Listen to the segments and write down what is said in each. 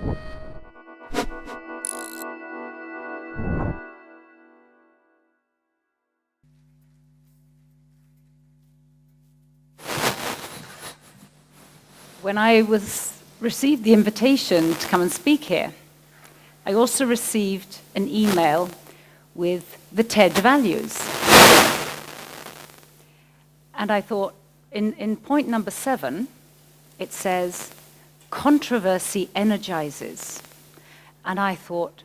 When I received the invitation to come and speak here, I also received an email with the TED values. And I thought, in point number 7, it says, controversy energizes. And I thought,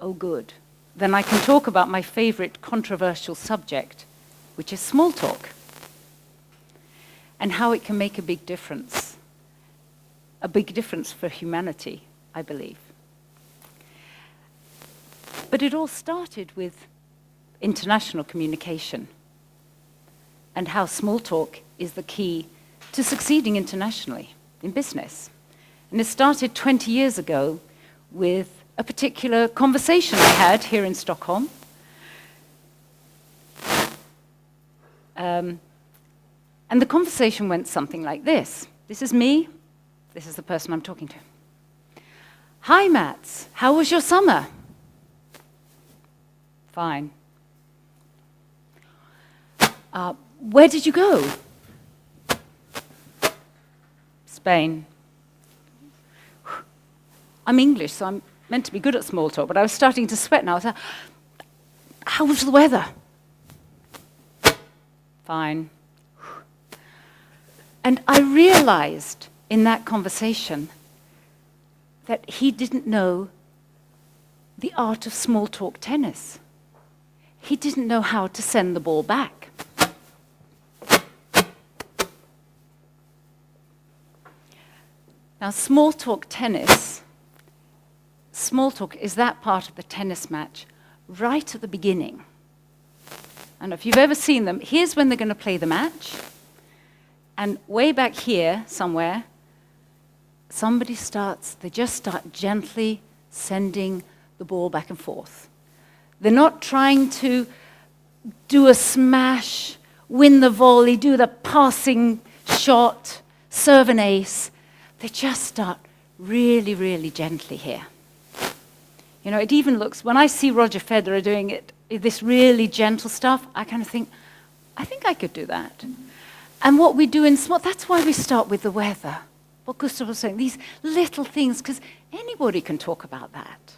oh good, then I can talk about my favorite controversial subject, which is small talk, and how it can make a big difference for humanity, I believe. But it all started with international communication and how small talk is the key to succeeding internationally in business. And it started 20 years ago with a particular conversation I had here in Stockholm. And the conversation went something like this. This is me. This is the person I'm talking to. Hi, Mats. How was your summer? Fine. Where did you go? Spain. I'm English, so I'm meant to be good at small talk, but I was starting to sweat now. I was like, how was the weather? Fine. And I realized in that conversation that he didn't know the art of small talk tennis. He didn't know how to send the ball back. Now, small talk tennis, small talk is that part of the tennis match right at the beginning. And if you've ever seen them, here's when they're going to play the match. And way back here somewhere, they just start gently sending the ball back and forth. They're not trying to do a smash, win the volley, do the passing shot, serve an ace. They just start really, really gently here. You know, it even looks, when I see Roger Federer doing it, this really gentle stuff, I kind of think, I think I could do that. And what we do in small, that's why we start with the weather. What Gustav was saying, these little things, because anybody can talk about that.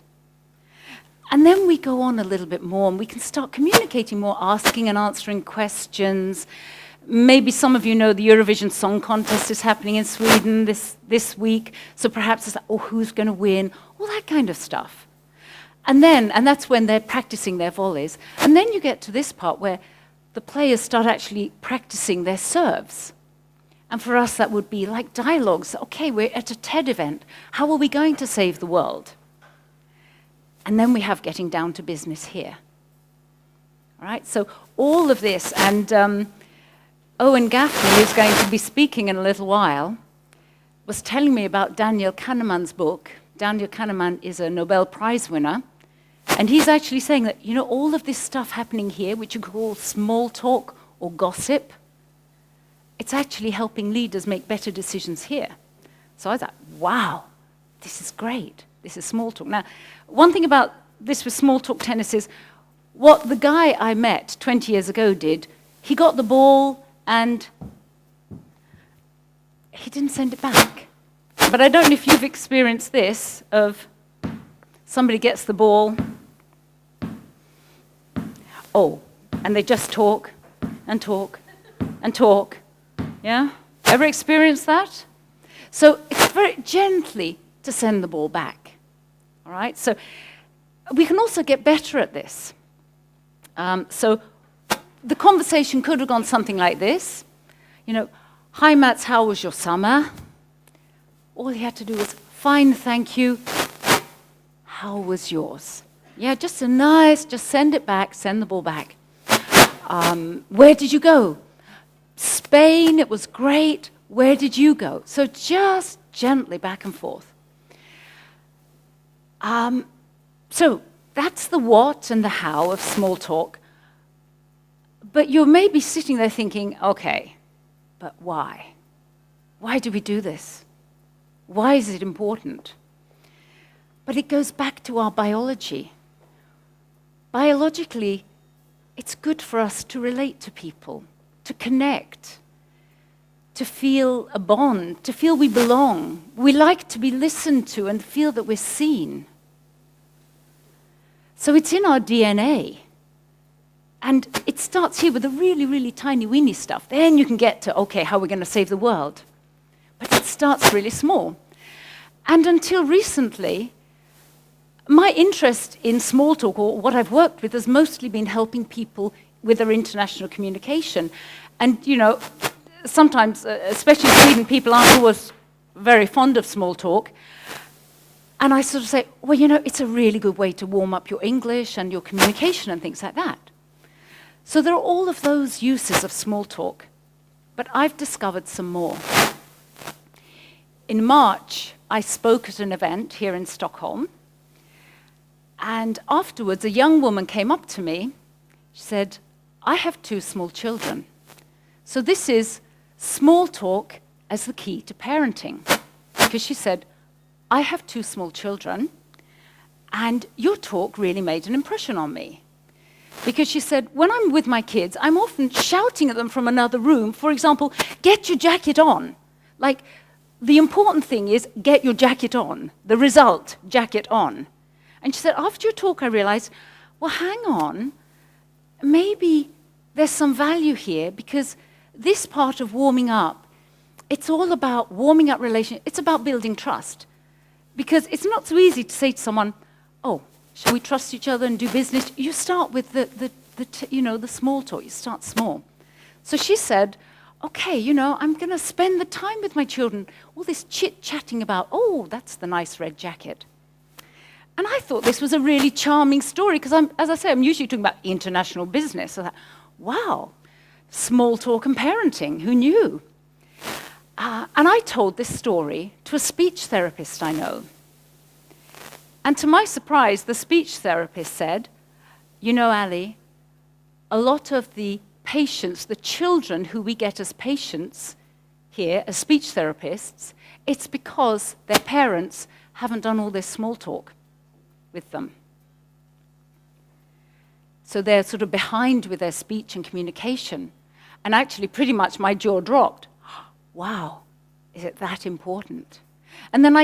And then we go on a little bit more, and we can start communicating more, asking and answering questions. Maybe some of you know the Eurovision Song Contest is happening in Sweden this week, so perhaps it's like, oh, who's going to win? All that kind of stuff. And that's when they're practicing their volleys. And then you get to this part where the players start actually practicing their serves. And for us, that would be like dialogues. Okay, we're at a TED event. How are we going to save the world? And then we have getting down to business here. All right, so all of this, and Owen Gaffney, who's going to be speaking in a little while, was telling me about Daniel Kahneman's book. Daniel Kahneman is a Nobel Prize winner. And he's actually saying that, you know, all of this stuff happening here, which you call small talk or gossip, it's actually helping leaders make better decisions here. So I thought, wow, this is great. This is small talk. Now, one thing about this with small talk tennis is what the guy I met 20 years ago did, he got the ball and he didn't send it back. But I don't know if you've experienced this of somebody gets the ball, and they just talk and talk and talk. Yeah? Ever experienced that? So it's very gently to send the ball back. All right? So we can also get better at this. So the conversation could have gone something like this. You know, hi Mats, how was your summer? All he had to do was, fine, thank you. How was yours? Yeah, just send it back, send the ball back. Where did you go? Spain, it was great. Where did you go? So just gently back and forth. So that's the what and the how of small talk. But you're maybe sitting there thinking, okay, but why? Why do we do this? Why is it important? But it goes back to our biology. Biologically, it's good for us to relate to people, to connect, to feel a bond, to feel we belong. We like to be listened to and feel that we're seen. So it's in our DNA. And it starts here with the really, really tiny, weeny stuff. Then you can get to, okay, how are we going to save the world? But it starts really small. And until recently, my interest in small talk, or what I've worked with, has mostly been helping people with their international communication. And, you know, sometimes, especially in Sweden, people aren't always very fond of small talk. And I sort of say, well, you know, it's a really good way to warm up your English and your communication and things like that. So there are all of those uses of small talk, but I've discovered some more. In March, I spoke at an event here in Stockholm, and afterwards a young woman came up to me. She said, I have 2 small children. So this is small talk as the key to parenting. Because she said, I have 2 small children, and your talk really made an impression on me. Because she said, when I'm with my kids, I'm often shouting at them from another room, for example, get your jacket on. Like, the important thing is get your jacket on. The result, jacket on. And she said, after your talk, I realized, well, hang on, maybe there's some value here, because this part of warming up, it's all about warming up relationships. It's about building trust. Because it's not so easy to say to someone, oh, shall we trust each other and do business? You start with the small talk. You start small. So she said, okay, you know, I'm going to spend the time with my children. All this chit-chatting about, oh, that's the nice red jacket. And I thought this was a really charming story because, as I say, I'm usually talking about international business. So I thought, wow, small talk and parenting, who knew? And I told this story to a speech therapist I know. And to my surprise, the speech therapist said, you know, Allie, a lot of the patients, the children who we get as patients here, as speech therapists, it's because their parents haven't done all this small talk with them. So they're sort of behind with their speech and communication. And actually, pretty much my jaw dropped. Wow, is it that important? And then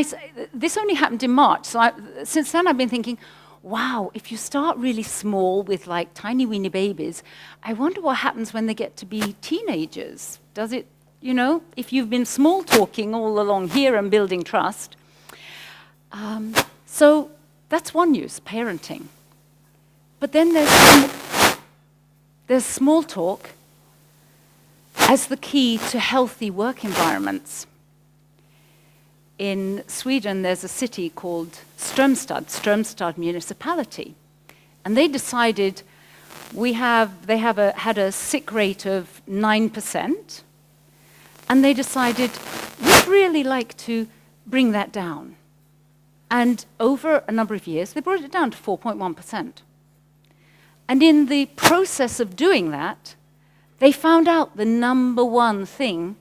this only happened in March, so since then I've been thinking, wow, if you start really small with like tiny weeny babies, I wonder what happens when they get to be teenagers. Does it, you know, if you've been small talking all along here and building trust. So that's one use, parenting. But then there's small talk as the key to healthy work environments. In Sweden, there's a city called Strömstad municipality. And they decided they had a sick rate of 9%. And they decided, we'd really like to bring that down. And over a number of years, they brought it down to 4.1%. And in the process of doing that, they found out the number one thing,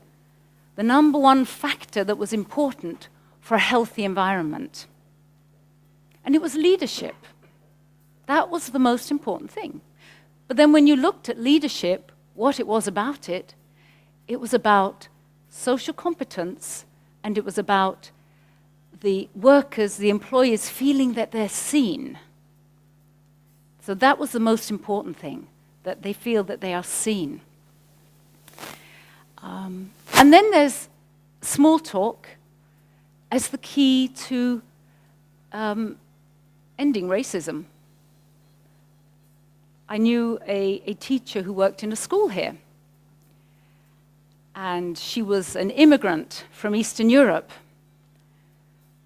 the number one factor that was important for a healthy environment. And it was leadership. That was the most important thing. But then when you looked at leadership, what it was about, it was about social competence, and it was about the workers, the employees feeling that they're seen. So that was the most important thing, that they feel that they are seen. And then there's small talk as the key to ending racism. I knew a teacher who worked in a school here. And she was an immigrant from Eastern Europe.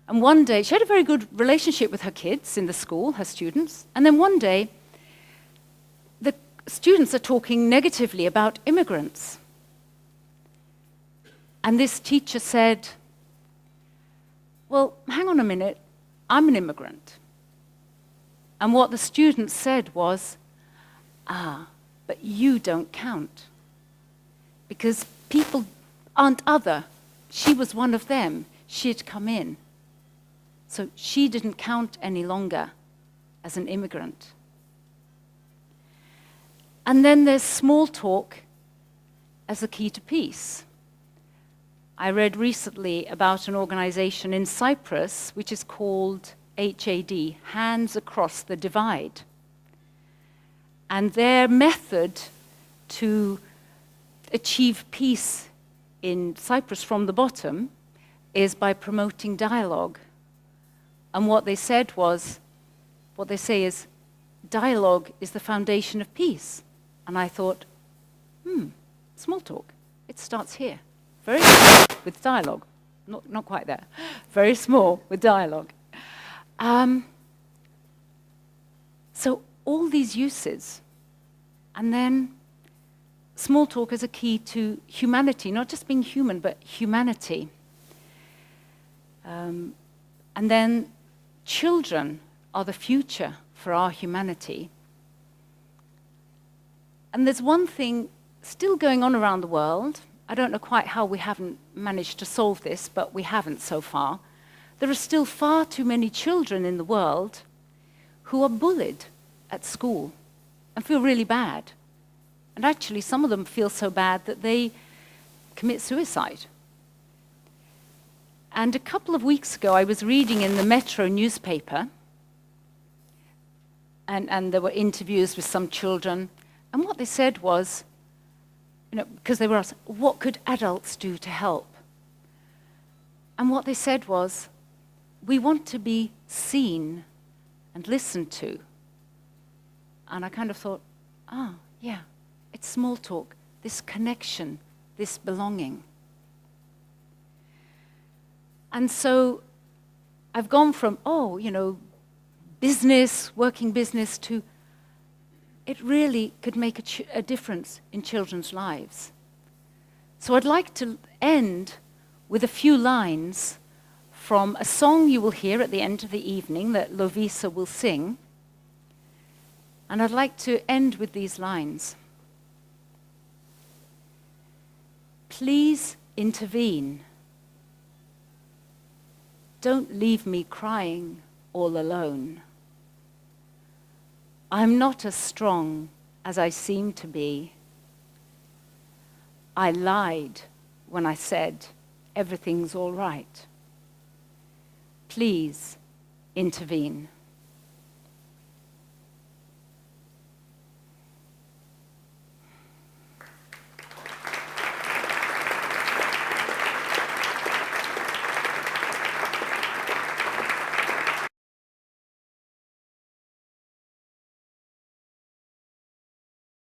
And one day, she had a very good relationship with her kids in the school, her students. And then one day, the students are talking negatively about immigrants. And this teacher said, well, hang on a minute, I'm an immigrant. And what the students said was, but you don't count. Because people aren't other. She was one of them. She had come in. So she didn't count any longer as an immigrant. And then there's small talk as a key to peace. I read recently about an organization in Cyprus which is called HAD, Hands Across the Divide. And their method to achieve peace in Cyprus from the bottom is by promoting dialogue. And what they say is, dialogue is the foundation of peace. And I thought, small talk, it starts here. Very small with dialogue. Not quite there. Very small with dialogue. So all these uses, and then small talk as a key to humanity, not just being human, but humanity. And then children are the future for our humanity. And there's one thing still going on around the world. I don't know quite how we haven't managed to solve this, but we haven't so far. There are still far too many children in the world who are bullied at school and feel really bad. And actually, some of them feel so bad that they commit suicide. And a couple of weeks ago, I was reading in the Metro newspaper, and there were interviews with some children, and what they said was, because they were asked, what could adults do to help? And what they said was, we want to be seen and listened to. And I kind of thought, yeah, it's small talk, this connection, this belonging. And so I've gone from, business, working business, to it really could make a difference in children's lives. So I'd like to end with a few lines from a song you will hear at the end of the evening that Lovisa will sing. And I'd like to end with these lines. Please intervene. Don't leave me crying all alone. I'm not as strong as I seem to be. I lied when I said everything's all right. Please intervene.